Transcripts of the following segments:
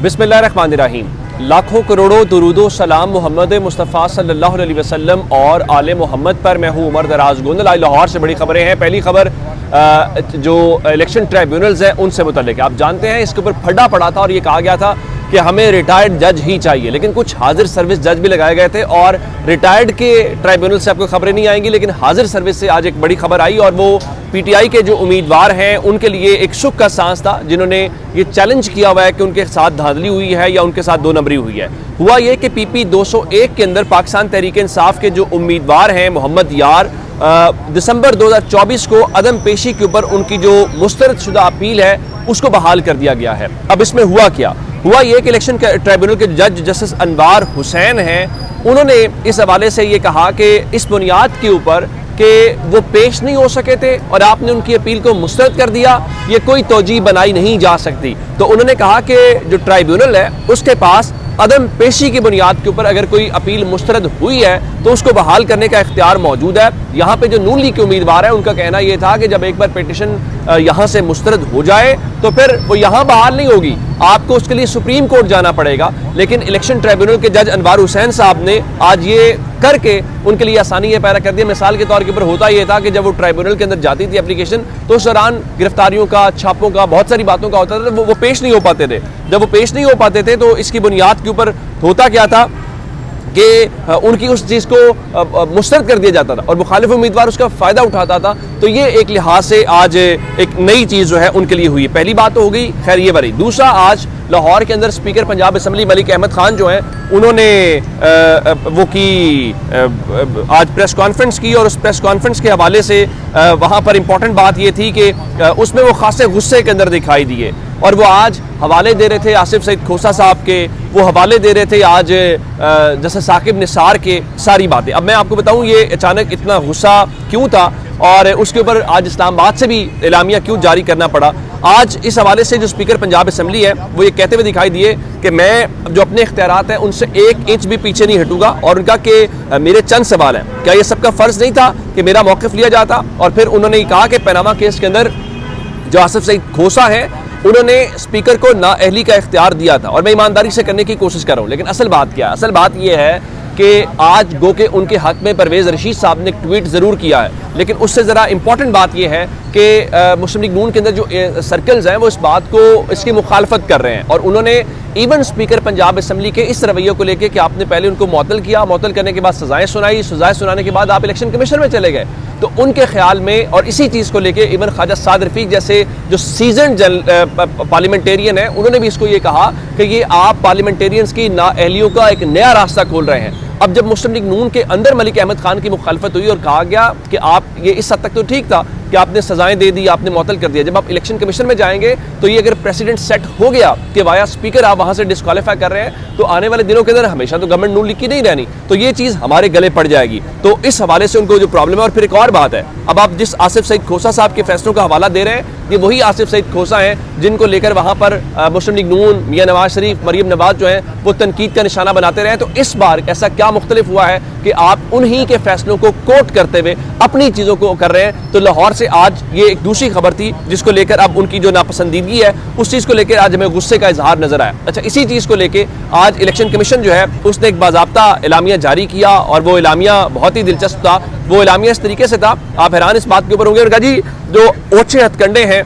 बिस्मिल्लाहिर्रहमानिर्रहीम। लाखों करोड़ों दुरूदो सलाम मोहम्मद मुस्तफ़ा सल्लल्लाहु अलैहि वसल्लम और आले मोहम्मद पर। मैं हूँ उमर दराज गोंदल। आज लाहौर से बड़ी खबरें हैं। पहली खबर जो इलेक्शन ट्राइब्यूनल्स हैं उनसे मुतल्लिक है। आप जानते हैं इसके ऊपर फड्डा पड़ा था और ये कहा गया था कि हमें रिटायर्ड जज ही चाहिए, लेकिन कुछ हाजिर सर्विस जज भी लगाए गए थे और रिटायर्ड के ट्राइब्यूनल से आपको खबरें नहीं आएंगी, लेकिन हाजिर सर्विस से आज एक बड़ी खबर आई और वो पीटीआई के जो उम्मीदवार हैं उनके लिए एक सुख का सांस था, जिन्होंने ये चैलेंज किया हुआ है कि उनके साथ धांधली हुई है या उनके साथ दो नंबरी हुई है। हुआ ये कि पीपी 201 के अंदर पाकिस्तान तहरीक इंसाफ के जो उम्मीदवार हैं मोहम्मद यार, दिसंबर 2024 को अदम पेशी के ऊपर उनकी जो मुस्तरदशुदा अपील है उसको बहाल कर दिया गया है। अब इसमें हुआ क्या? हुआ ये कि इलेक्शन ट्राइब्यूनल के जज जस्टिस अनवार हुसैन हैं, उन्होंने इस हवाले से ये कहा कि इस बुनियाद के ऊपर कि वो पेश नहीं हो सके थे और आपने उनकी अपील को मुस्तरद कर दिया, ये कोई तौजीह बनाई नहीं जा सकती। तो उन्होंने कहा कि जो ट्राइब्यूनल है उसके पास अदम पेशी की बुनियाद के ऊपर अगर कोई अपील मुस्तरद हुई है तो उसको बहाल करने का इख्तियार मौजूद है। यहाँ पे जो नून लीग के उम्मीदवार है उनका कहना यह था कि जब एक बार पिटिशन यहाँ से मुस्तरद हो जाए तो फिर वो यहाँ बहाल नहीं होगी, आपको उसके लिए सुप्रीम कोर्ट जाना पड़ेगा। लेकिन इलेक्शन ट्राइब्यूनल के जज अनवार हुसैन साहब ने आज ये करके उनके लिए आसानी ये पैदा कर दिया। मिसाल के तौर के ऊपर होता यह था कि जब वो ट्राइब्यूनल के अंदर जाती थी एप्लीकेशन तो उस दौरान गिरफ्तारियों का, छापों का, बहुत सारी बातों का होता था, वो पेश नहीं हो पाते थे। जब वो पेश नहीं हो पाते थे तो इसकी बुनियाद के ऊपर होता क्या था कि उनकी उस चीज़ को मुस्तरद कर दिया जाता था और मुखालिफ उम्मीदवार उसका फ़ायदा उठाता था। तो ये एक लिहाज से आज एक नई चीज़ जो है उनके लिए हुई है। पहली बात तो हो गई, खैर ये बड़ी। दूसरा, आज लाहौर के अंदर स्पीकर पंजाब असम्बली मलिक अहमद खान जो हैं उन्होंने वो की आज प्रेस कॉन्फ्रेंस की और उस प्रेस कॉन्फ्रेंस के हवाले से वहाँ पर इम्पॉर्टेंट बात ये थी कि उसमें वो खासे गुस्से के अंदर दिखाई दिए और वो आज हवाले दे रहे थे आसिफ सईद खोसा साहब के, वो हवाले दे रहे थे आज जैसे साकिब निसार के, सारी बातें। अब मैं आपको बताऊं ये अचानक इतना गुस्सा क्यों था और उसके ऊपर आज इस्लामाबाद से भी एलामिया क्यों जारी करना पड़ा। आज इस हवाले से जो स्पीकर पंजाब असम्बली है वो ये कहते हुए दिखाई दिए कि मैं जो अपने इख्तियारात हैं उनसे 1 इंच भी पीछे नहीं हटूंगा और उनका कि मेरे चंद सवाल हैं, क्या ये सबका फ़र्ज़ नहीं था कि मेरा मौक़िफ़ लिया जाता। और फिर उन्होंने कहा कि पनामा केस के अंदर जो आसिफ सईद खोसा है उन्होंने स्पीकर को नाअहली का इख्तियार दिया था और मैं ईमानदारी से करने की कोशिश कर रहा हूँ। लेकिन असल बात क्या है? असल बात यह है कि आज गो के उनके हक में परवेज़ रशीद साहब ने एक ट्वीट ज़रूर किया है, लेकिन उससे ज़रा इंपॉर्टेंट बात यह है कि मुस्लिम लीग नून के अंदर जो सर्कल्स हैं वो इस बात को, इसकी मुखालफत कर रहे हैं और उन्होंने इवन स्पीकर पंजाब असम्बली के इस रवैये को लेकर कि आपने पहले उनको मुअत्तल किया, मुअत्तल करने के बाद सजाएं सुनाई, सजाएं सुनाने के बाद आप इलेक्शन कमीशन में चले गए, तो उनके ख्याल में और इसी चीज़ को लेके इवन ख्वाजा साद रफीक जैसे जो सीजन्ड पार्लियामेंटेरियन है उन्होंने भी इसको ये कहा कि ये आप पार्लियामेंटेरियंस की नाअहलियों का एक नया रास्ता खोल रहे हैं। अब जब मुस्लिम लीग नून के अंदर मलिक अहमद खान की मुखालफत हुई और कहा गया कि आप ये इस हद तक तो ठीक था कि आपने सजाएं दे दी, आपने मुअत्तल कर दिया, जब आप इलेक्शन कमीशन में जाएंगे तो ये अगर प्रेसिडेंट सेट हो गया कि वाया स्पीकर आप वहां से डिस्क्वालीफाई कर रहे हैं तो आने वाले दिनों के अंदर हमेशा तो गवर्नमेंट नून लीग की नहीं रहनी, तो ये चीज़ हमारे गले पड़ जाएगी। तो इस हवाले से उनको जो प्रॉब्लम है। और फिर एक और बात है, अब आप जिस आसिफ सईद खोसा साहब के फैसलों का हवाला दे रहे हैं ये वही आसिफ सईद खोसा हैं जिनको लेकर वहाँ पर मुस्लिम लीग नून, मियाँ नवाज शरीफ, मरीम नवाज जो हैं वो तनकीद का निशाना बनाते रहे। तो इस बार ऐसा क्या मुख्तलिफ हुआ है कि आप उन्हीं के फैसलों को कोट करते हुए अपनी चीज़ों को कर रहे हैं। तो लाहौर से आज ये एक दूसरी खबर थी जिसको लेकर अब उनकी जो नापसंदीदगी है उस चीज़ को लेकर आज हमें गुस्से का इजहार नजर आया। अच्छा, इसी चीज़ को लेकर आज इलेक्शन कमीशन जो है उसने एक बाज़ाब्ता एलामिया जारी किया और वो एलामिया बहुत ही दिलचस्प था। वो एलामिया इस तरीके से था, आप हैरान इस बात के ऊपर होंगे, और कहा जी जो ओछे हथकंडे हैं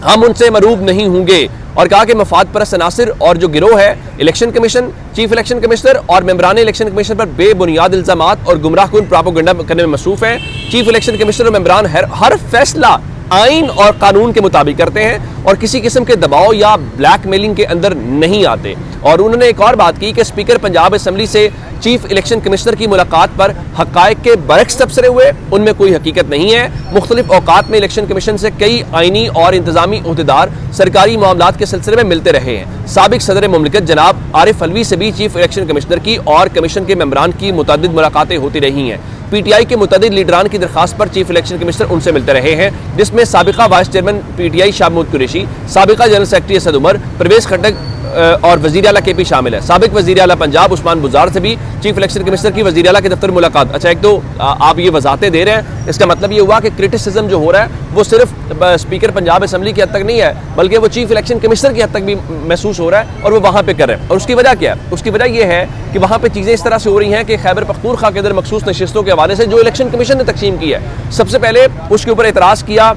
हम उनसे मरूब नहीं होंगे, और कहा कि मफाद परस्त अनासिर और जो गिरोह है election commission, chief election commissioner और मेंबरान इलेक्शन कमीशन पर बेबुनियाद इल्जामात और गुमराहकुन प्रोपेगेंडा करने में मसरूफ है। चीफ इलेक्शन कमिश्नर और मेंबरान हर फैसला आइन और कानून के मुताबिक करते हैं और किसी किस्म के दबाव या ब्लैकमेलिंग के अंदर नहीं आते। और उन्होंने एक और बात की कि स्पीकर पंजाब असम्बली से चीफ इलेक्शन कमिश्नर की मुलाकात पर हक़ाइक़ के बरक्स तबसरे हुए, उनमें कोई हकीकत नहीं है। मुख्तलिफ औकात में इलेक्शन कमीशन से कई आइनी और इंतजामी ओहदेदार सरकारी मामलात के सिलसिले में मिलते रहे हैं। साबिक सदर मुमलिकत जनाब आरिफ अलवी से भी चीफ इलेक्शन कमिश्नर की और कमीशन के मेंबरान की मुतअद्दिद मुलाकातें होती रही हैं। पीटीआई के मुतअद्दिद लीडरान की दरखास्त पर चीफ इलेक्शन कमिश्नर उनसे मिलते रहे हैं, जिसमें साबिका वाइस चेयरमैन पीटीआई शाह महमूद कुरैशी, साबिका जनरल सेक्रेटरी असद उमर, परवेज खट्टक और वज़ीर आला KP शामिल है। साबिक वज़ीर आला पंजाब उस्मान बुज़ार से भी चीफ इलेक्शन कमिश्नर की वज़ीर आला के दफ्तर मुलाकात। अच्छा, एक तो आप ये वजाहतें दे रहे हैं, इसका मतलब ये हुआ कि क्रिटिसिज्म जो हो रहा है वो सिर्फ स्पीकर पंजाब असम्बली की हद तक नहीं है, बल्कि वो चीफ इलेक्शन कमिश्नर की हद तक भी महसूस हो रहा है और वो वहाँ पे कर रहे हैं। और उसकी वजह क्या है? उसकी वजह यह है कि वहाँ पे चीज़ें इस तरह से हो रही हैं कि खैबर पख्तूनख्वा के अंदर मखसूस नशिस्तों के हवाले से जो इलेक्शन कमीशन ने तकसीम की है, सबसे पहले उसके ऊपर एतराज़ किया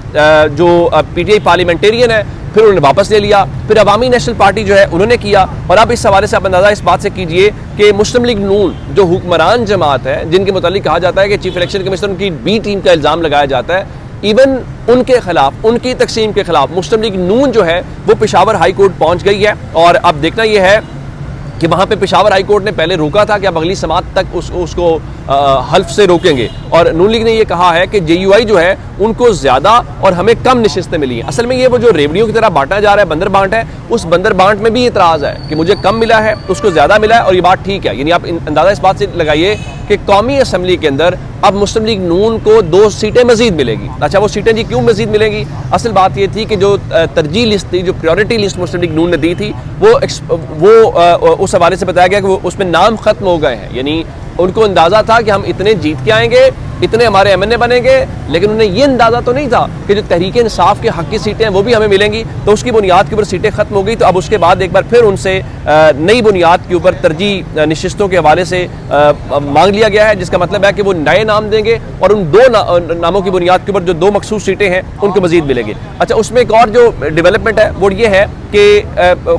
जो PTI पार्लियामेंटेरियन है, फिर उन्होंने वापस ले लिया, फिर अवामी नेशनल पार्टी जो है उन्होंने किया, और अब इस हवाले से आप अंदाज़ा इस बात से कीजिए कि मुस्लिम लीग नून जो हुक्मरान जमात है, जिनके मुतालिक कहा जाता है कि चीफ इलेक्शन कमिश्नर उनकी B टीम का इल्ज़ाम लगाया जाता है, इवन उनके खिलाफ, उनकी तकसीम के खिलाफ मुस्लिम लीग नून जो है वो पेशावर हाई कोर्ट पहुंच गई है। और अब देखना यह है कि वहाँ पे पेशावर हाई कोर्ट ने पहले रोका था कि अब अगली समात तक उसको हल्फ से रोकेंगे, और नून लीग ने ये कहा है कि JUI जो है उनको ज़्यादा और हमें कम नशिस्तें मिली हैं। असल में ये वो जो रेवड़ियों की तरह बांटा जा रहा है, बंदर बांट है, उस बंदर बांट में भी इतराज़ है कि मुझे कम मिला है, उसको ज़्यादा मिला है, और ये बात ठीक है। यानी आप अंदाज़ा इस बात से लगाइए कि कौमी असम्बली के अंदर अब मुस्लिम लीग नून को 2 सीटें मजीद मिलेगी। अच्छा, वो सीटें जी क्यों मजीद मिलेंगी? असल बात ये थी कि जो तरजीह लिस्ट थी, जो प्रायोरिटी लिस्ट मुस्लिम लीग नून ने दी थी, वो उस हवाले से बताया गया कि वो उसमें नाम खत्म हो गए हैं। यानी उनको अंदाज़ा था कि हम इतने जीत के आएंगे, इतने हमारे MNA बनेंगे, लेकिन उन्हें यह अंदाज़ा तो नहीं था कि जो तहरीक इंसाफ के हक की सीटें हैं वो भी हमें मिलेंगी। तो उसकी बुनियाद के ऊपर सीटें खत्म हो गई, तो अब उसके बाद एक बार फिर उनसे नई बुनियाद के ऊपर तरजीह नशिस्तों के हवाले से मांग लिया गया है, जिसका मतलब है कि वो नए नाम देंगे और उन 2 नामों की बुनियाद के ऊपर जो 2 मखसूस सीटें हैं उनको मजीद मिलेंगी। अच्छा, उसमें एक और जो डेवलपमेंट है वो ये है कि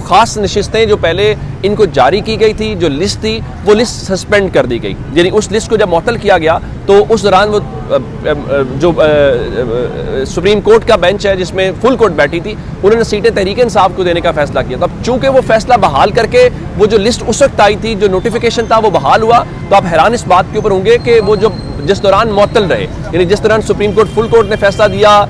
ख़ास नशिस्तें जो पहले इनको जारी की गई थी, जो लिस्ट थी, वो लिस्ट सस्पेंड कर दी गई। यानी उस लिस्ट को जब मुअत्तल किया गया तो उस दौरान वो जो सुप्रीम कोर्ट का बेंच है जिसमें फुल कोर्ट बैठी थी, उन्होंने सीटें तहरीक इंसाफ को देने का फैसला किया। तो अब चूंकि वो फैसला बहाल करके वो जो लिस्ट उस वक्त आई थी, जो नोटिफिकेशन था वो बहाल हुआ, तो आप हैरान इस बात के ऊपर होंगे कि वो जो जिस दौरान मुअत्तल रहे, यानी जिस दौरान सुप्रीम कोर्ट फुल कोर्ट ने फैसला दिया,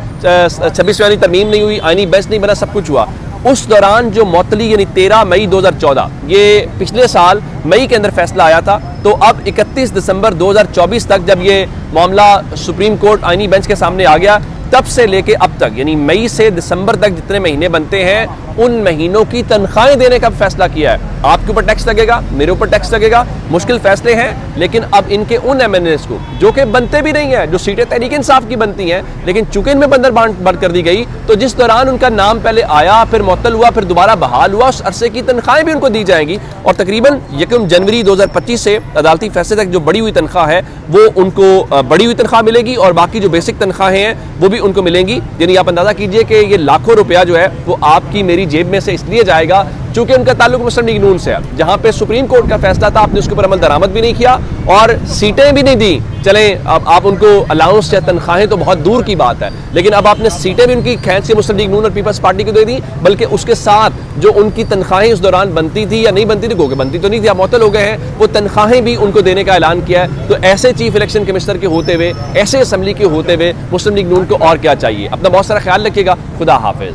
26वीं तरमीम नहीं हुई, आईनी बेंच नहीं बना, सब कुछ हुआ, उस दौरान जो मुअत्तली यानी 13 मई 2014, ये पिछले साल मई के अंदर फैसला आया था, तो अब 31 दिसंबर 2024 तक जब ये मामला सुप्रीम कोर्ट आईनी बेंच के सामने आ गया, तब से लेके अब तक यानी मई से दिसंबर तक जितने महीने बनते हैं उन महीनों की तनख्वाहें देने का फैसला किया है। आपके ऊपर टैक्स लगेगा, मेरे ऊपर टैक्स लगेगा, मुश्किल फैसले हैं, लेकिन अब इनके उन MNAs को जो कि बनते भी नहीं है, जो सीटें तहरीक इंसाफ की बनती हैं, लेकिन चूंकि इनमें बंदर बांट कर दी गई, तो जिस दौरान उनका नाम पहले आया, फिर मुअत्तल हुआ, फिर दोबारा बहाल हुआ, उस अरसे की तनख्वाहें भी उनको दी जाएंगी। और तकरीबन 1 जनवरी 2025 से अदालती फैसले तक जो बढ़ी हुई तनख्वाह है वो उनको बढ़ी हुई तनख्वाह मिलेगी, और बाकी जो बेसिक तनख्वाहें हैं वो भी उनको मिलेंगी। यानी आप अंदाजा कीजिए कि ये लाखों रुपया जो है वो आपकी मेरी जेब में से इसलिए जाएगा चूंकि उनका ताल्लुक मुस्लिम लीग नून से है, जहां पे सुप्रीम कोर्ट का फैसला था, आपने उसके ऊपर अमल दरामद भी नहीं किया और सीटें भी नहीं दी। चलें, अब आप उनको अलाउंस या तनख्वाहें तो बहुत दूर की बात है, लेकिन अब आपने सीटें भी उनकी खैंच के मुस्लिम लीग नून और पीपल्स पार्टी को दे दी, बल्कि उसके साथ जो उनकी तनख्वाहें उस दौरान बनती थी या नहीं बनती थी, गोगे बनती तो नहीं थी, आप मुअत्तल हो गए हैं, वो तनख्वाहें भी उनको देने का ऐलान किया है। तो ऐसे चीफ इलेक्शन कमिश्नर के होते हुए, ऐसे असम्बली के होते हुए मुस्लिम लीग नून को और क्या चाहिए? अपना बहुत सारा ख्याल रखिएगा। खुदा हाफिज।